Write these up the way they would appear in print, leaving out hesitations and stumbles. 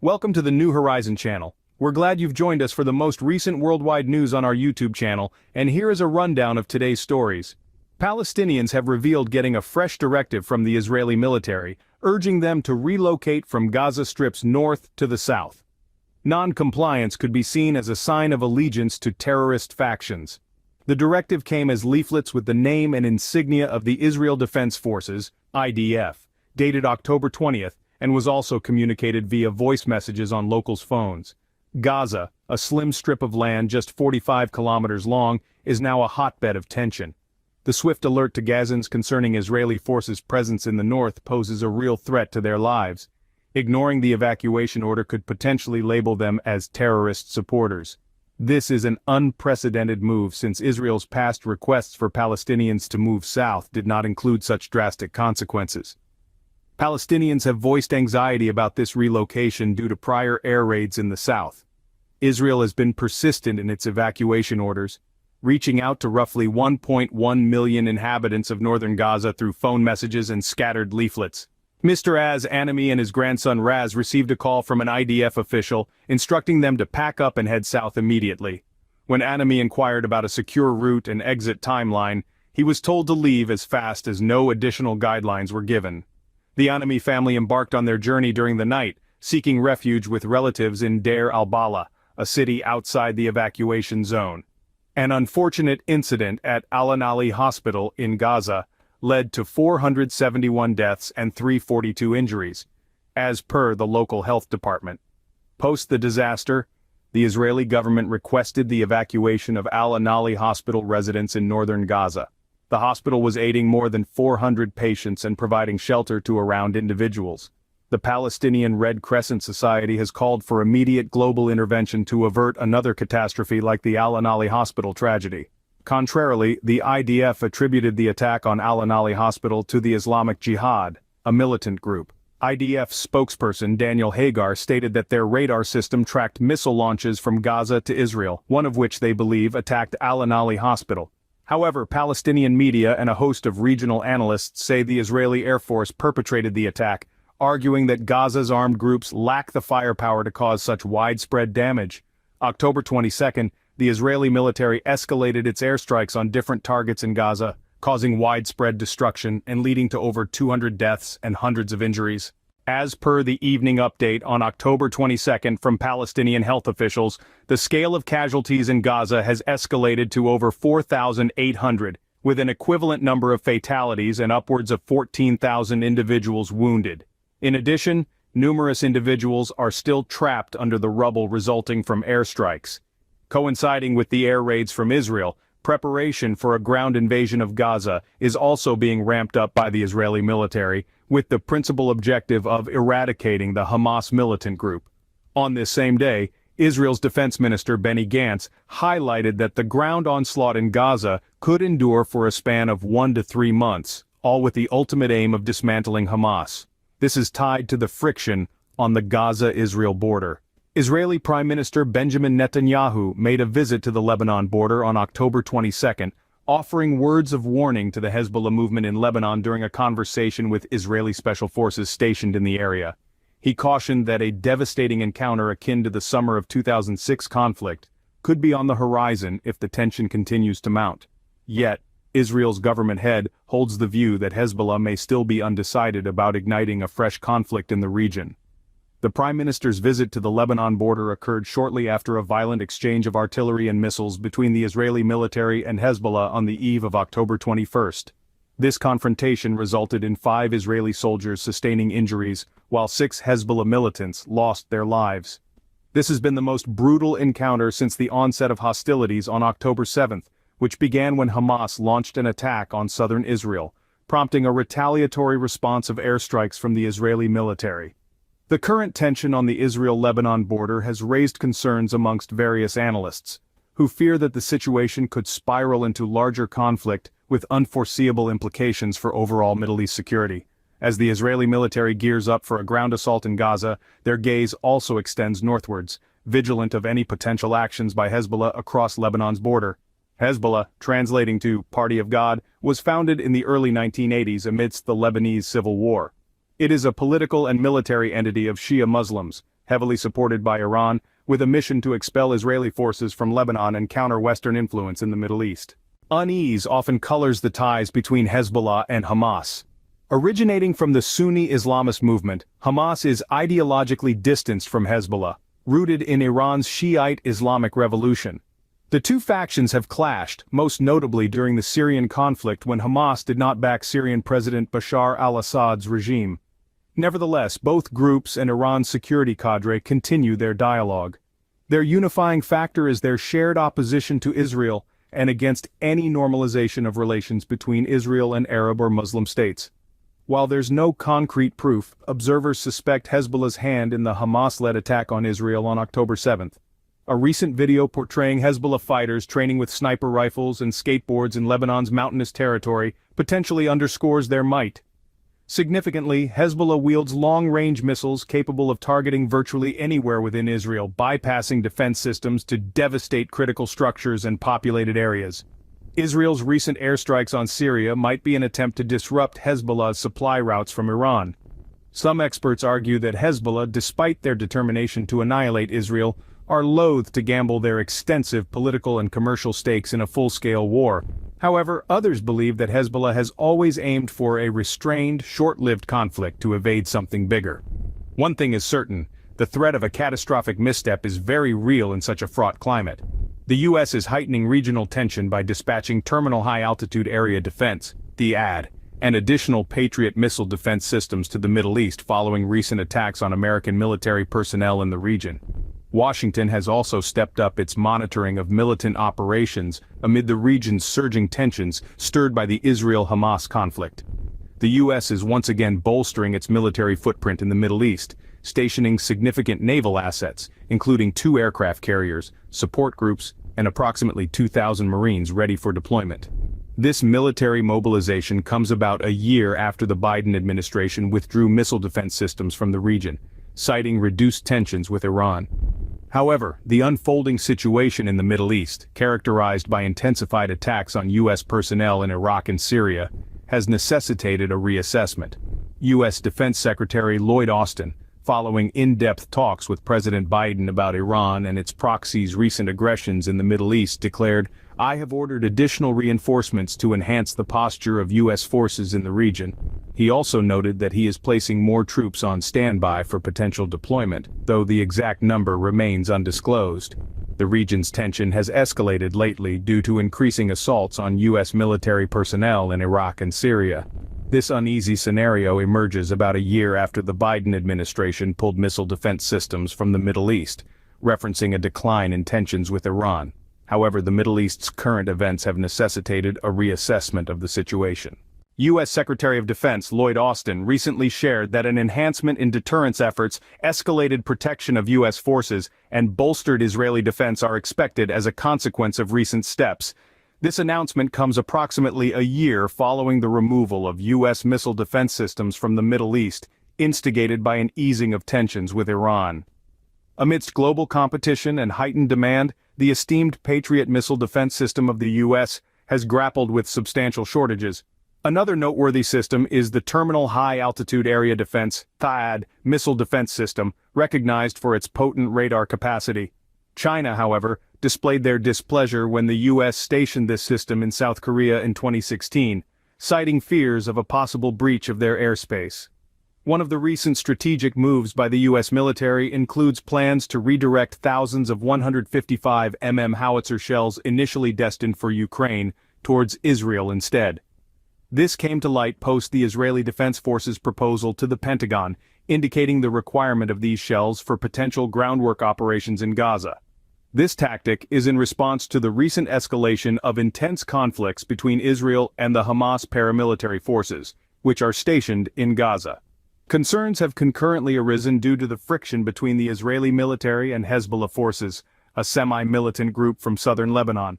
Welcome to the New Horizon channel. We're glad you've joined us for the most recent worldwide news on our YouTube channel, and here is a rundown of today's stories. Palestinians have revealed getting a fresh directive from the Israeli military, urging them to relocate from Gaza Strip's north to the south. Non-compliance could be seen as a sign of allegiance to terrorist factions. The directive came as leaflets with the name and insignia of the Israel Defense Forces, IDF, dated October 20th, and was also communicated via voice messages on locals' phones. Gaza, a slim strip of land just 45 kilometers long, is now a hotbed of tension. The swift alert to Gazans concerning Israeli forces' presence in the north poses a real threat to their lives. Ignoring the evacuation order could potentially label them as terrorist supporters. This is an unprecedented move since Israel's past requests for Palestinians to move south did not include such drastic consequences. Palestinians have voiced anxiety about this relocation due to prior air raids in the south. Israel has been persistent in its evacuation orders, reaching out to roughly 1.1 million inhabitants of northern Gaza through phone messages and scattered leaflets. Mr. Anami and his grandson Raz received a call from an IDF official, instructing them to pack up and head south immediately. When Anami inquired about a secure route and exit timeline, he was told to leave as fast as no additional guidelines were given. The Anami family embarked on their journey during the night, seeking refuge with relatives in Deir al-Balah, a city outside the evacuation zone. An unfortunate incident at Al-Anali Hospital in Gaza led to 471 deaths and 342 injuries, as per the local health department. Post the disaster, the Israeli government requested the evacuation of Al-Anali Hospital residents in northern Gaza. The hospital was aiding more than 400 patients and providing shelter to around individuals. The Palestinian Red Crescent Society has called for immediate global intervention to avert another catastrophe like the Al-Anali Hospital tragedy. Contrarily, the IDF attributed the attack on Al-Anali Hospital to the Islamic Jihad, a militant group. IDF spokesperson Daniel Hagar stated that their radar system tracked missile launches from Gaza to Israel, one of which they believe attacked Al-Anali Hospital. However, Palestinian media and a host of regional analysts say the Israeli Air Force perpetrated the attack, arguing that Gaza's armed groups lack the firepower to cause such widespread damage. October 22nd, the Israeli military escalated its airstrikes on different targets in Gaza, causing widespread destruction and leading to over 200 deaths and hundreds of injuries. As per the evening update on October 22nd from Palestinian health officials, the scale of casualties in Gaza has escalated to over 4,800, with an equivalent number of fatalities and upwards of 14,000 individuals wounded. In addition, numerous individuals are still trapped under the rubble resulting from airstrikes. Coinciding with the air raids from Israel, preparation for a ground invasion of Gaza is also being ramped up by the Israeli military, with the principal objective of eradicating the Hamas militant group. On this same day, Israel's defense minister Benny Gantz highlighted that the ground onslaught in Gaza could endure for a span of 1 to 3 months, all with the ultimate aim of dismantling Hamas. This is tied to the friction on the Gaza-Israel border. Israeli Prime Minister Benjamin Netanyahu made a visit to the Lebanon border on October 22nd, offering words of warning to the Hezbollah movement in Lebanon during a conversation with Israeli special forces stationed in the area. He cautioned that a devastating encounter akin to the summer of 2006 conflict could be on the horizon if the tension continues to mount. Yet, Israel's government head holds the view that Hezbollah may still be undecided about igniting a fresh conflict in the region. The Prime Minister's visit to the Lebanon border occurred shortly after a violent exchange of artillery and missiles between the Israeli military and Hezbollah on the eve of October 21st. This confrontation resulted in 5 Israeli soldiers sustaining injuries, while 6 Hezbollah militants lost their lives. This has been the most brutal encounter since the onset of hostilities on October 7th, which began when Hamas launched an attack on southern Israel, prompting a retaliatory response of airstrikes from the Israeli military. The current tension on the Israel-Lebanon border has raised concerns amongst various analysts, who fear that the situation could spiral into larger conflict with unforeseeable implications for overall Middle East security. As the Israeli military gears up for a ground assault in Gaza, their gaze also extends northwards, vigilant of any potential actions by Hezbollah across Lebanon's border. Hezbollah, translating to Party of God, was founded in the early 1980s amidst the Lebanese civil war. It is a political and military entity of Shia Muslims, heavily supported by Iran, with a mission to expel Israeli forces from Lebanon and counter Western influence in the Middle East. Unease often colors the ties between Hezbollah and Hamas. Originating from the Sunni Islamist movement, Hamas is ideologically distanced from Hezbollah, rooted in Iran's Shiite Islamic revolution. The two factions have clashed, most notably during the Syrian conflict when Hamas did not back Syrian President Bashar al-Assad's regime. Nevertheless, both groups and Iran's security cadre continue their dialogue. Their unifying factor is their shared opposition to Israel and against any normalization of relations between Israel and Arab or Muslim states. While there's no concrete proof, observers suspect Hezbollah's hand in the Hamas-led attack on Israel on October 7th. A recent video portraying Hezbollah fighters training with sniper rifles and skateboards in Lebanon's mountainous territory potentially underscores their might. Significantly, Hezbollah wields long-range missiles capable of targeting virtually anywhere within Israel, bypassing defense systems to devastate critical structures and populated areas. Israel's recent airstrikes on Syria might be an attempt to disrupt Hezbollah's supply routes from Iran. Some experts argue that Hezbollah, despite their determination to annihilate Israel, are loath to gamble their extensive political and commercial stakes in a full-scale war. However, others believe that Hezbollah has always aimed for a restrained, short-lived conflict to evade something bigger. One thing is certain, the threat of a catastrophic misstep is very real in such a fraught climate. The U.S. is heightening regional tension by dispatching Terminal High Altitude Area Defense, THAAD, and additional Patriot missile defense systems to the Middle East following recent attacks on American military personnel in the region. Washington has also stepped up its monitoring of militant operations amid the region's surging tensions stirred by the Israel-Hamas conflict. The U.S. is once again bolstering its military footprint in the Middle East, stationing significant naval assets, including 2 aircraft carriers, support groups, and approximately 2,000 Marines ready for deployment. This military mobilization comes about a year after the Biden administration withdrew missile defense systems from the region, citing reduced tensions with Iran. However, the unfolding situation in the Middle East, characterized by intensified attacks on U.S. personnel in Iraq and Syria, has necessitated a reassessment. U.S. Defense Secretary Lloyd Austin, following in-depth talks with President Biden about Iran and its proxies' recent aggressions in the Middle East, declared, "I have ordered additional reinforcements to enhance the posture of U.S. forces in the region." He also noted that he is placing more troops on standby for potential deployment, though the exact number remains undisclosed. The region's tension has escalated lately due to increasing assaults on U.S. military personnel in Iraq and Syria. This uneasy scenario emerges about a year after the Biden administration pulled missile defense systems from the Middle East, referencing a decline in tensions with Iran. However, the Middle East's current events have necessitated a reassessment of the situation. U.S. Secretary of Defense Lloyd Austin recently shared that an enhancement in deterrence efforts, escalated protection of U.S. forces, and bolstered Israeli defense are expected as a consequence of recent steps. This announcement comes approximately a year following the removal of U.S. missile defense systems from the Middle East, instigated by an easing of tensions with Iran. Amidst global competition and heightened demand, the esteemed Patriot missile defense system of the U.S. has grappled with substantial shortages. Another noteworthy system is the Terminal High Altitude Area Defense (THAAD) missile defense system, recognized for its potent radar capacity. China, however, displayed their displeasure when the U.S. stationed this system in South Korea in 2016, citing fears of a possible breach of their airspace. One of the recent strategic moves by the U.S. military includes plans to redirect thousands of 155 howitzer shells initially destined for Ukraine towards Israel instead. This came to light post the Israeli Defense Forces proposal to the Pentagon, indicating the requirement of these shells for potential groundwork operations in Gaza. This tactic is in response to the recent escalation of intense conflicts between Israel and the Hamas paramilitary forces, which are stationed in Gaza. Concerns have concurrently arisen due to the friction between the Israeli military and Hezbollah forces, a semi-militant group from southern Lebanon.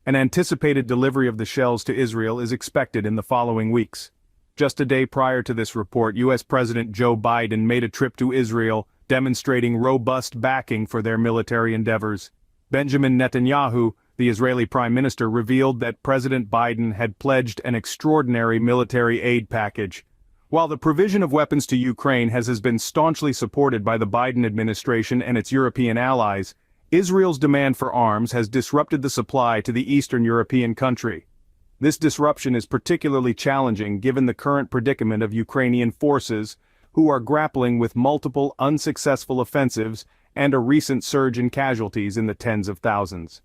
An anticipated delivery of the shells to Israel is expected in the following weeks. Just a day prior to this report, U.S. President Joe Biden made a trip to Israel, demonstrating robust backing for their military endeavors. Benjamin Netanyahu, the Israeli Prime Minister, revealed that President Biden had pledged an extraordinary military aid package. While the provision of weapons to Ukraine has been staunchly supported by the Biden administration and its European allies, Israel's demand for arms has disrupted the supply to the Eastern European country. This disruption is particularly challenging given the current predicament of Ukrainian forces, who are grappling with multiple unsuccessful offensives and a recent surge in casualties in the tens of thousands.